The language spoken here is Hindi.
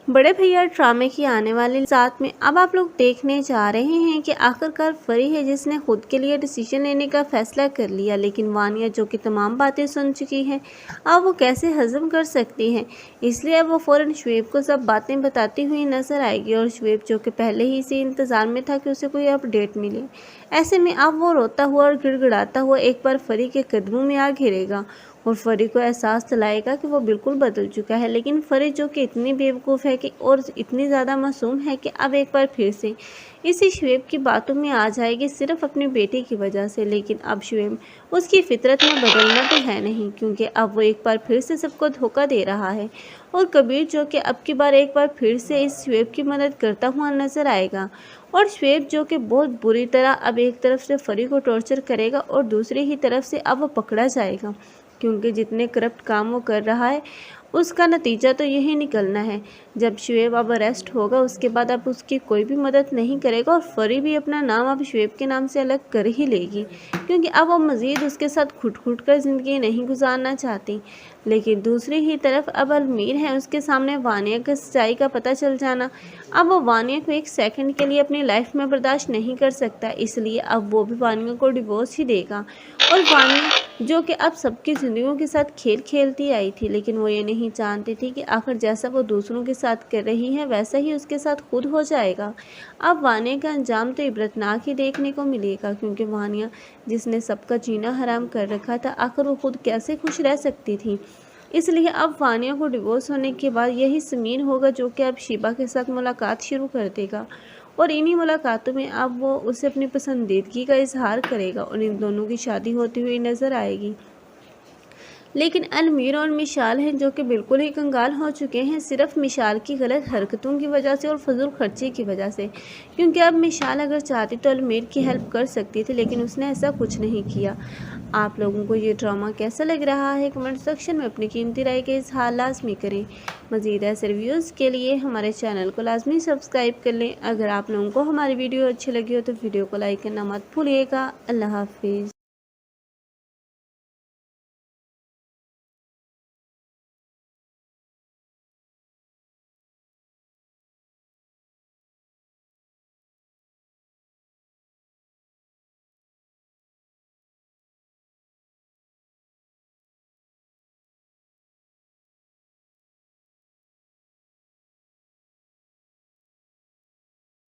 बड़े भैया ड्रामे की आने वाली साथ में अब आप लोग देखने जा रहे हैं कि आखिरकार फरी है जिसने खुद के लिए डिसीजन लेने का फैसला कर लिया, लेकिन वानिया जो कि तमाम बातें सुन चुकी है अब वो कैसे हजम कर सकती है। इसलिए अब वो फ़ौरन शुएब को सब बातें बताती हुई नजर आएगी और शुएब जो कि पहले ही से इंतज़ार में था कि उसे कोई अपडेट मिले, ऐसे में अब वो रोता हुआ और गिड़गिड़ाता हुआ एक बार फरी के कदमों में आ घिरेगा और फरी को एहसास दिलाएगा कि वो बिल्कुल बदल चुका है। लेकिन फरी जो कि इतनी बेवकूफ़ है कि और इतनी ज़्यादा मासूम है कि अब एक बार फिर से इसी शुएब की बातों में आ जाएगी सिर्फ अपनी बेटी की वजह से। लेकिन अब शुएब उसकी फितरत में बदलना तो है नहीं, क्योंकि अब वो एक बार फिर से सबको धोखा दे रहा है और कबीर जो कि अब की बार एक बार फिर से इस शुएब की मदद करता हुआ नजर आएगा और शुएब जो कि बहुत बुरी तरह अब एक तरफ से फरी को टॉर्चर करेगा और दूसरी ही तरफ से अब वो पकड़ा जाएगा, क्योंकि जितने करप्ट काम वो कर रहा है उसका नतीजा तो यही निकलना है। जब शुएब अब अरेस्ट होगा उसके बाद अब उसकी कोई भी मदद नहीं करेगा और फरी भी अपना नाम अब शुएब के नाम से अलग कर ही लेगी, क्योंकि अब वो मज़ीद उसके साथ घुट कर ज़िंदगी नहीं गुजारना चाहती। लेकिन दूसरी ही तरफ अब अलमीर है, उसके सामने वानिया की सच्चाई का पता चल जाना अब वो वानिया को एक सेकंड के लिए अपनी लाइफ में बर्दाश्त नहीं कर सकता, इसलिए अब वो भी वानिया को डिवोर्स ही देगा। और वानिया जो कि अब सबकी ज़िंदगियों के साथ खेल खेलती आई थी, लेकिन वो ये नहीं जानती थी कि आखिर जैसा वो दूसरों के साथ कर रही है वैसा ही उसके साथ खुद हो जाएगा। अब वानिया का अंजाम तो इबरतनाक ही देखने को मिलेगा, क्योंकि वानिया जिसने सबका जीना हराम कर रखा था आखिर वो खुद कैसे खुश रह सकती थी। इसलिए अब वानिया को डिवोर्स होने के बाद यही समीर होगा जो कि अब शिबा के साथ मुलाकात शुरू कर देगा और इन्हीं मुलाकातों में अब वो उसे अपनी पसंदीदगी का इजहार करेगा और इन दोनों की शादी होती हुई नज़र आएगी। लेकिन अलमीर और मिशाल हैं जो कि बिल्कुल ही कंगाल हो चुके हैं, सिर्फ मिशाल की गलत हरकतों की वजह से और फजूल खर्ची की वजह से, क्योंकि अब मिशाल अगर चाहती तो अलमीर की हेल्प कर सकती थी, लेकिन उसने ऐसा कुछ नहीं किया। आप लोगों को ये ड्रामा कैसा लग रहा है कमेंट सेक्शन में अपनी कीमती राय का इजहार लाजमी करें। मज़ीद ऐसे रिव्यूज़ के लिए हमारे चैनल को लाजमी सब्सक्राइब कर लें। अगर आप लोगों को हमारी वीडियो अच्छी लगी हो तो वीडियो को लाइक करना मत भूलिएगा। अल्लाह हाफिज़।